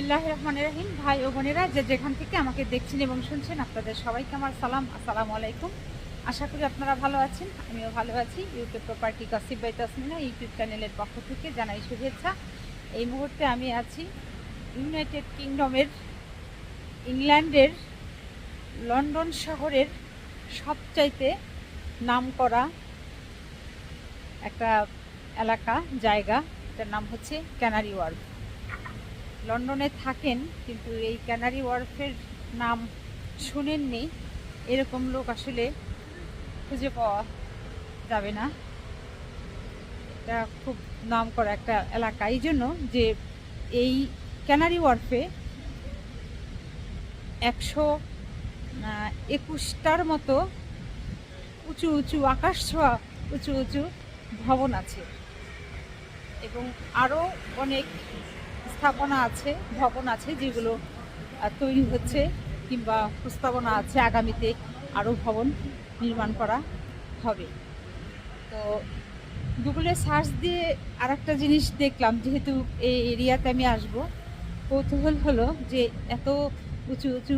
বিসমিল্লাহির রহমানির রহিম। ভাই ও বোনেরা যে যেখান থেকে আমাকে দেখছেন এবং শুনছেন, আপনাদের সবাইকে আমার সালাম, আসসালামু আলাইকুম। আশা করি আপনারা ভালো আছেন, আমিও ভালো আছি। UK property gossip by Tasmina YouTube চ্যানেলের পক্ষ থেকে জানাই শুভেচ্ছা। এই মুহূর্তে আমি আছি ইউনাইটেড কিংডমের ইংল্যান্ডের লন্ডন শহরের সবচাইতে নামকরা একটা এলাকা, জায়গা, এটার নাম হচ্ছে ক্যানারি ওয়ার্ফ। লন্ডনে থাকেন কিন্তু এই ক্যানারি ওয়ার্ফের নাম শুনেননি এরকম লোক আসলে খুঁজে পাওয়া যাবে না। এটা খুব নামকরা একটা এলাকা, এই জন্য যে এই ক্যানারি ওয়ার্ফে 121টার মতো উঁচু উঁচু আকাশ ছোঁয়া উঁচু উঁচু ভবন আছে এবং আরও অনেক স্থাপনা আছে, ভবন আছে যেগুলো তৈরি হচ্ছে কিংবা প্রস্তাবনা আছে আগামীতে আরও ভবন নির্মাণ করা হবে। তো গুগলে সার্চ দিয়ে আর একটা জিনিস দেখলাম, যেহেতু এই এরিয়াতে আমি আসবো, কৌতূহল হলো যে এত উঁচু উঁচু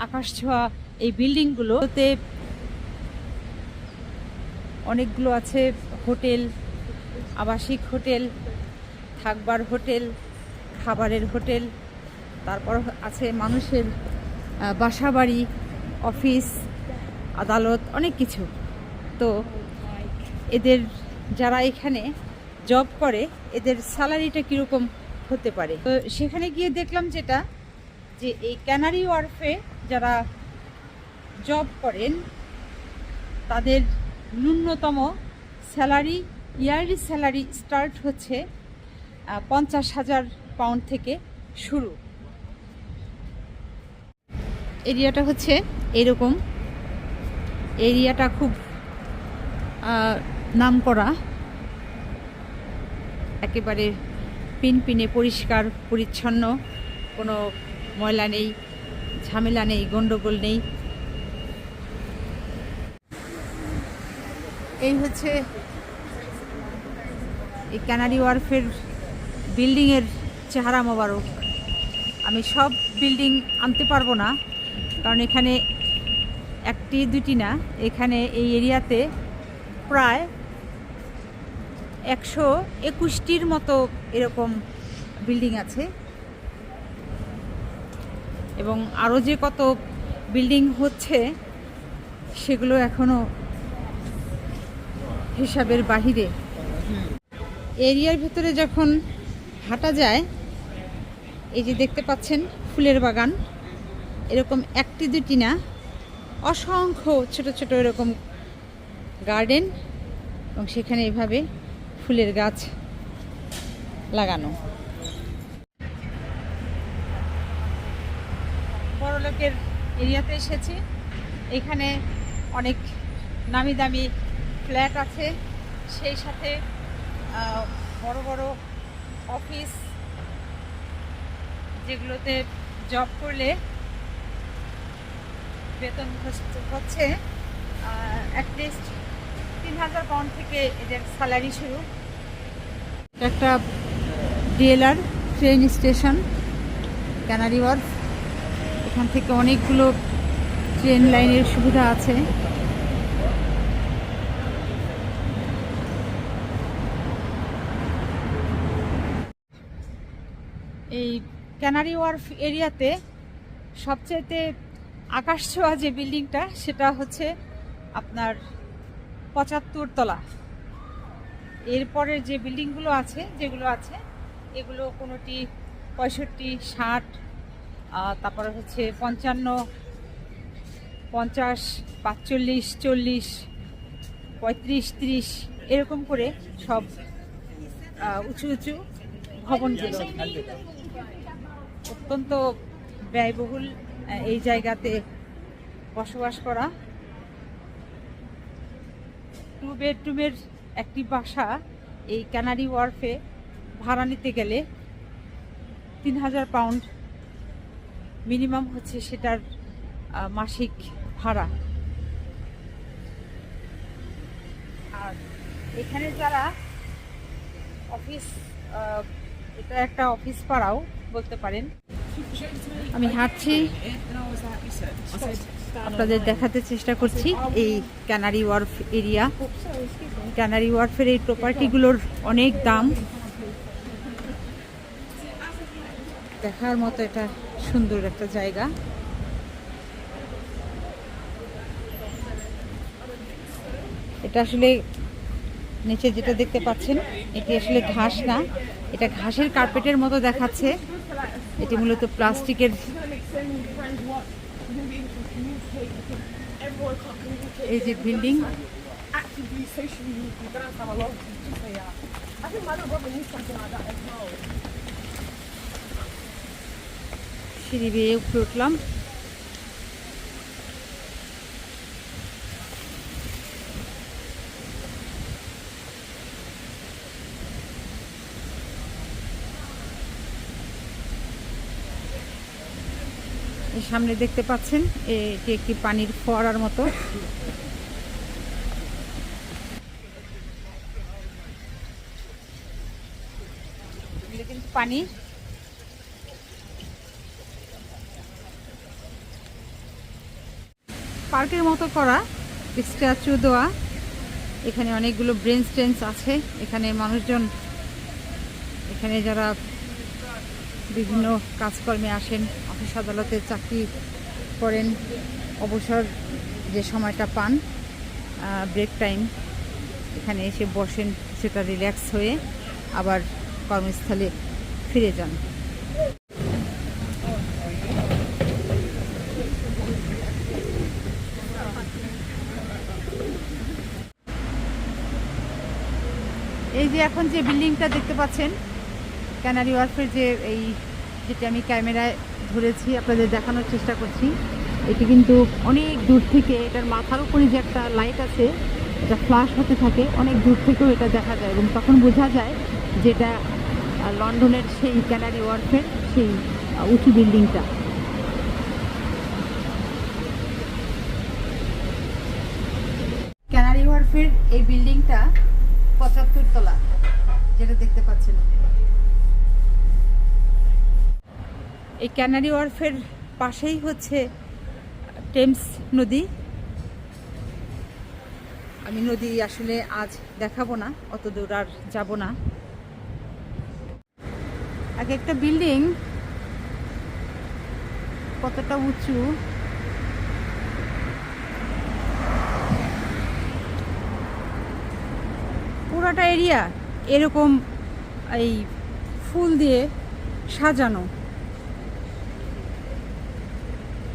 আকাশ ছোঁয়া এই বিল্ডিংগুলোতে অনেকগুলো আছে হোটেল, আবাসিক হোটেল, থাকবার হোটেল, খাবারের হোটেল, তারপর আছে মানুষের বাসাবাড়ি, অফিস, আদালত, অনেক কিছু। তো এদের যারা এখানে জব করে এদের স্যালারিটা কীরকম হতে পারে, তো সেখানে গিয়ে দেখলাম যেটা যে এই ক্যানারি ওয়ার্ফে যারা জব করেন তাদের ন্যূনতম স্যালারি, ইয়ারলি স্যালারি স্টার্ট হচ্ছে 50,000 পাউন্ড থেকে শুরু। এরিয়াটা হচ্ছে এরকম, এরিয়াটা খুব নামকরা, একেবারে পিনপিনে পরিষ্কার পরিচ্ছন্ন, কোনো ময়লা নেই, ঝামেলা নেই, গন্ডগোল নেই। এই হচ্ছে এই ক্যানারি ওয়ার্ফের বিল্ডিংয়ের চেহারা মোবারক। আমি সব বিল্ডিং আনতে পারবো না, কারণ এখানে একটি দুটি না, এখানে এই এরিয়াতে প্রায় 121টির মতো এরকম বিল্ডিং আছে এবং আরও যে কত বিল্ডিং হচ্ছে সেগুলো এখনও হিসাবের বাহিরে। এরিয়ার ভিতরে যখন হাঁটা যায়, এই যে দেখতে পাচ্ছেন ফুলের বাগান, এরকম একটি দুটি না, অসংখ্য ছোট ছোট এরকম গার্ডেন এবং সেখানে এভাবে ফুলের গাছ লাগানো। বড়লোকের এরিয়াতে এসেছি, এখানে অনেক নামি দামি ফ্ল্যাট আছে, সেই সাথে বড় বড় অফিস, যেগুলোতে জব করলে বেতন হচ্ছে অ্যাটলিস্ট 3,000 পাউন্ড থেকে এদের স্যালারি শুরু। একটা DLR train station canary wharf, এখান থেকে অনেকগুলো ট্রেন লাইনের সুবিধা আছে। এই ক্যানারি ওয়ার্ফ এরিয়াতে সবচেয়ে আকাশ ছোঁয়া যে বিল্ডিংটা সেটা হচ্ছে আপনার 75 তলা। এরপরের যে বিল্ডিংগুলো আছে, যেগুলো আছে এগুলো কোনোটি 65, 60, তারপরে হচ্ছে 55, 50, 45, 40, 35, 30 এরকম করে সব উঁচু উঁচু ভবনগুলো। অত্যন্ত ব্যয়বহুল এই জায়গাতে বসবাস করা। 2 বেডরুমের একটি বাসা এই ক্যানারি ওয়ার্ফে ভাড়া নিতে গেলে 3,000 পাউন্ড মিনিমাম হচ্ছে সেটার মাসিক ভাড়া। আর এখানে যারা অফিস, এটা একটা অফিস পাড়াও বলতে পারেন, আমি হাঁটছি, আপনাদের দেখাতে চেষ্টা করছি এই ক্যানারি ওয়ার্ফ এরিয়া। ক্যানারি ওয়ার্ফের এই প্রপার্টিগুলোর অনেক দাম, দেখার মতো এটা সুন্দর একটা জায়গা। এটা আসলে নিচে যেটা দেখতে পাচ্ছেন এটি আসলে ঘাস না, এটা ঘাসের কার্পেটের মতো দেখাচ্ছে। এটি মূলত প্লাস্টিকের। এই যে বিল্ডিং, সিঁড়ি বেয়ে উপরে উঠলাম। এই সামনে দেখতে পাচ্ছেন এটি একটি পানির ফোয়ারার মতো। কিন্তু পানি পার্কের মতো করা, স্ট্যাচু দেওয়া। এখানে অনেকগুলো ব্রেঞ্চ টেঞ্চ আছে। এখানে মানুষজন, এখানে যারা বিভিন্ন কাজকর্মে আসেন, অফিস আদালতে চাকরি করেন, অবসর যে সময়টা পান, ব্রেক টাইম, এখানে এসে বসেন, সেটা রিল্যাক্স হয়ে আবার কর্মস্থলে ফিরে যান। এই যে এখন যে বিল্ডিংটা দেখতে পাচ্ছেন, ক্যানারি ওয়ার্ফের যে এই যেটা আমি ক্যামেরায় ধরেছি আপনাদের দেখানোর চেষ্টা করছি, এটি কিন্তু অনেক দূর থেকে, এটার মাথার উপরে যে একটা লাইট আছে এটা ফ্ল্যাশ হতে থাকে, অনেক দূর থেকেও এটা দেখা যায় এবং তখন বোঝা যায় যেটা লন্ডনের সেই ক্যানারি ওয়ার্ফের সেই উঁচু বিল্ডিংটা। ক্যানারি ওয়ার্ফের এই বিল্ডিংটা 75 তলা, যেটা দেখতে পাচ্ছেন। এই ক্যানারি ওয়ার্ফের পাশেই হচ্ছে টেমস নদী। আমি নদী আসলে আজ দেখাবো না, অত দূর আর যাব না। এক একটা বিল্ডিং কতটা উঁচু, পুরাটা এরিয়া এরকম এই ফুল দিয়ে সাজানো,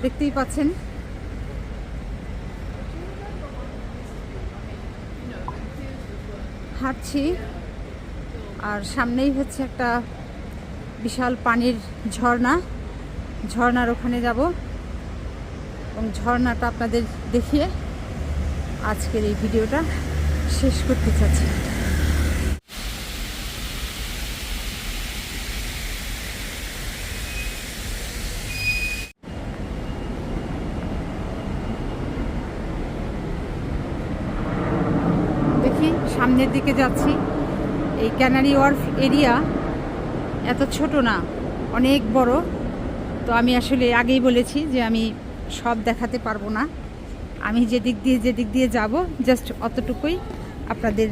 দেখতেই পাচ্ছেন। হাঁটছি আর সামনেই হচ্ছে একটা বিশাল পানির ঝর্ণা। ঝর্ণার ওখানে যাব এবং ঝর্ণাটা আপনাদের দেখিয়ে আজকের এই ভিডিওটা শেষ করতে চাচ্ছি। দেখি সামনের দিকে যাচ্ছি। এই ক্যানারি ওয়ার্ফ এরিয়া এত ছোট না, অনেক বড়। তো আমি আসলে আগেই বলেছি যে আমি সব দেখাতে পারবো না। আমি যেদিক দিয়ে যাব জাস্ট অতটুকুই আপনাদের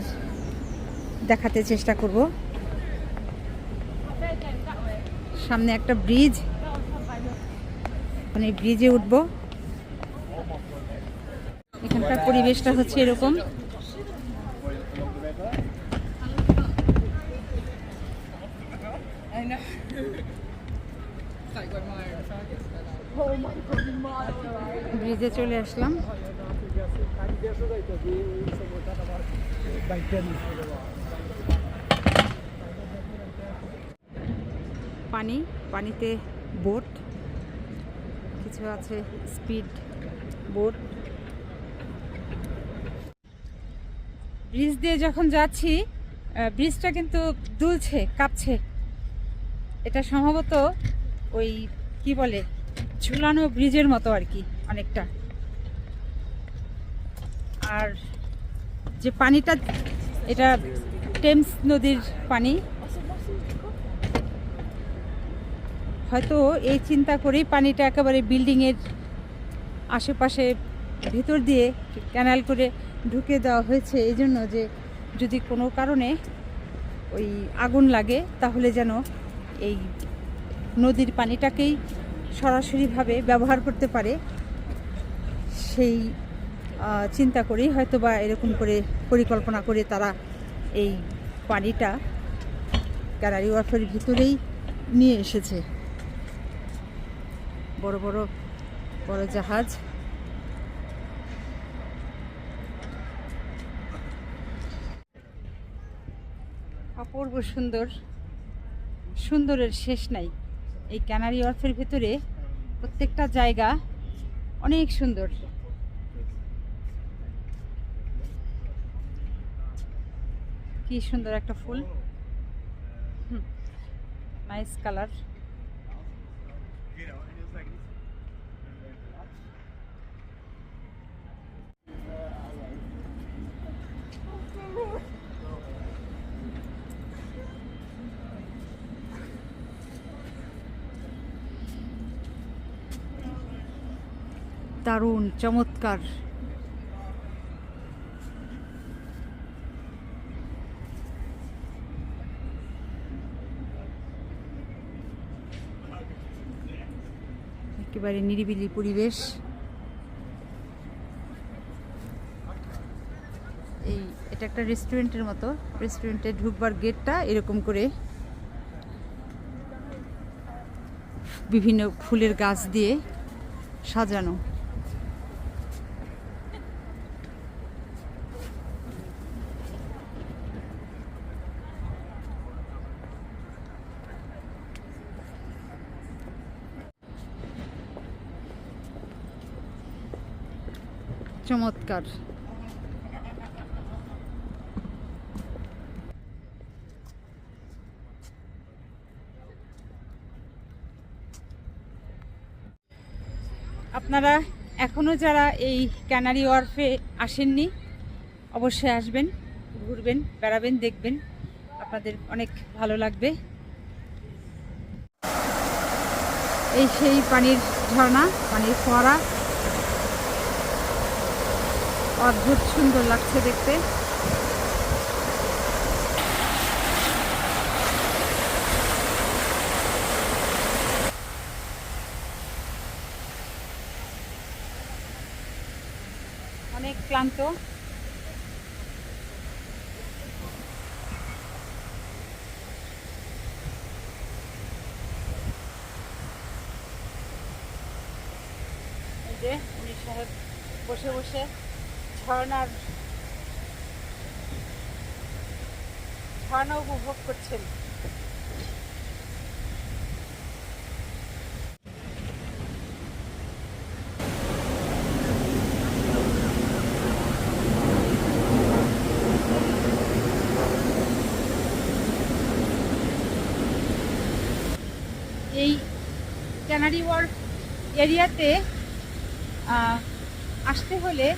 দেখাতে চেষ্টা করব। সামনে একটা ব্রিজ, মানে ব্রিজে উঠব। এখানকার পরিবেশটা হচ্ছে এরকম। ব্রিজে চলে আসলাম। পানি, পানিতে বোট কিছু আছে, স্পিড বোট। ব্রিজ দিয়ে যখন যাচ্ছি, ব্রিজটা কিন্তু দুলছে, কাঁপছে। এটা সম্ভবত ওই কি বলে, ঝুলানো ব্রিজের মতো আর কি অনেকটা। আর যে পানিটা, এটা টেমস নদীর পানি। হয়তো এই চিন্তা করেই পানিটা একেবারে বিল্ডিংয়ের আশেপাশে ভেতর দিয়ে ক্যানাল করে ঢুকে দেওয়া হয়েছে, এই জন্য যে যদি কোনো কারণে ওই আগুন লাগে তাহলে যেন এই নদীর পানিটাকেই সরাসরিভাবে ব্যবহার করতে পারে, সেই চিন্তা করেই হয়তো বা এরকম করে পরিকল্পনা করে তারা এই পানিটা ক্যানারি ওয়ার্ফের ভিতরেই নিয়ে এসেছে। বড় বড় বড় জাহাজ, অপূর্ব সুন্দর, সুন্দরের শেষ নাই। এই ক্যানারি ওয়ার্ফের ভিতরে প্রত্যেকটা জায়গা অনেক সুন্দর। কি সুন্দর একটা ফুল, নাইস কালার। দারুণ, চমৎকার। একেবারে নিরিবিলি পরিবেশ। এটা একটা রেস্টুরেন্টের মতো। রেস্টুরেন্টে ঢুকবার গেটটা এরকম করে বিভিন্ন ফুলের গাছ দিয়ে সাজানো। চমৎকার। আপনারা এখনও যারা এই ক্যানারি ওয়ার্ফে আসেননি, অবশ্যই আসবেন, ঘুরবেন, বেড়াবেন, দেখবেন, আপনাদের অনেক ভালো লাগবে। এই সেই পানির ঝর্ণা, পানির ফোয়ারা, অদ্ভুত সুন্দর লাগছে দেখতে। অনেক ক্লান্ত, এই যে উনি সাহেব বসে বসে ঝর্ণা উপভোগ করছেন। এই ক্যানারি ওয়ার্ফ এরিয়াতে আসতে হলে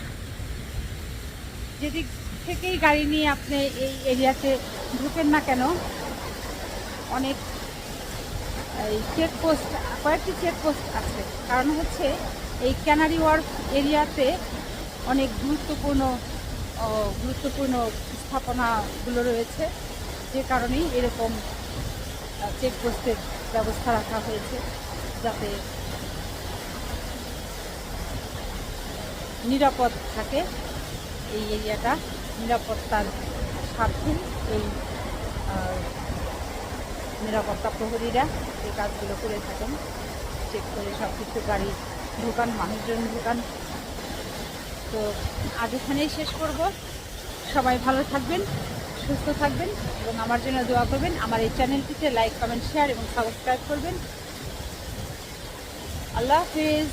যেদিক থেকেই গাড়ি নিয়ে আপনি এই এরিয়াতে ঢুকেন না কেন, অনেক চেকপোস্ট, কয়েকটি চেকপোস্ট আছে। কারণ হচ্ছে এই ক্যানারি ওয়ার্ফ এরিয়াতে অনেক গুরুত্বপূর্ণ স্থাপনাগুলো রয়েছে, যে কারণেই এরকম চেকপোস্টের ব্যবস্থা রাখা হয়েছে, যাতে নিরাপদ থাকে এই এরিয়াটা। নিরাপত্তার স্বার্থে এই নিরাপত্তা প্রহরীরা এই কাজগুলো করে থাকেন, চেক করে সব কিছু গাড়ি ঢোকান, মানুষজন ঢোকান। তো আজ এখানেই শেষ করব। সবাই ভালো থাকবেন, সুস্থ থাকবেন এবং আমার জন্য দোয়া করবেন। আমার এই চ্যানেলটিতে লাইক, কমেন্ট, শেয়ার এবং সাবস্ক্রাইব করবেন। আল্লাহ হাফেজ।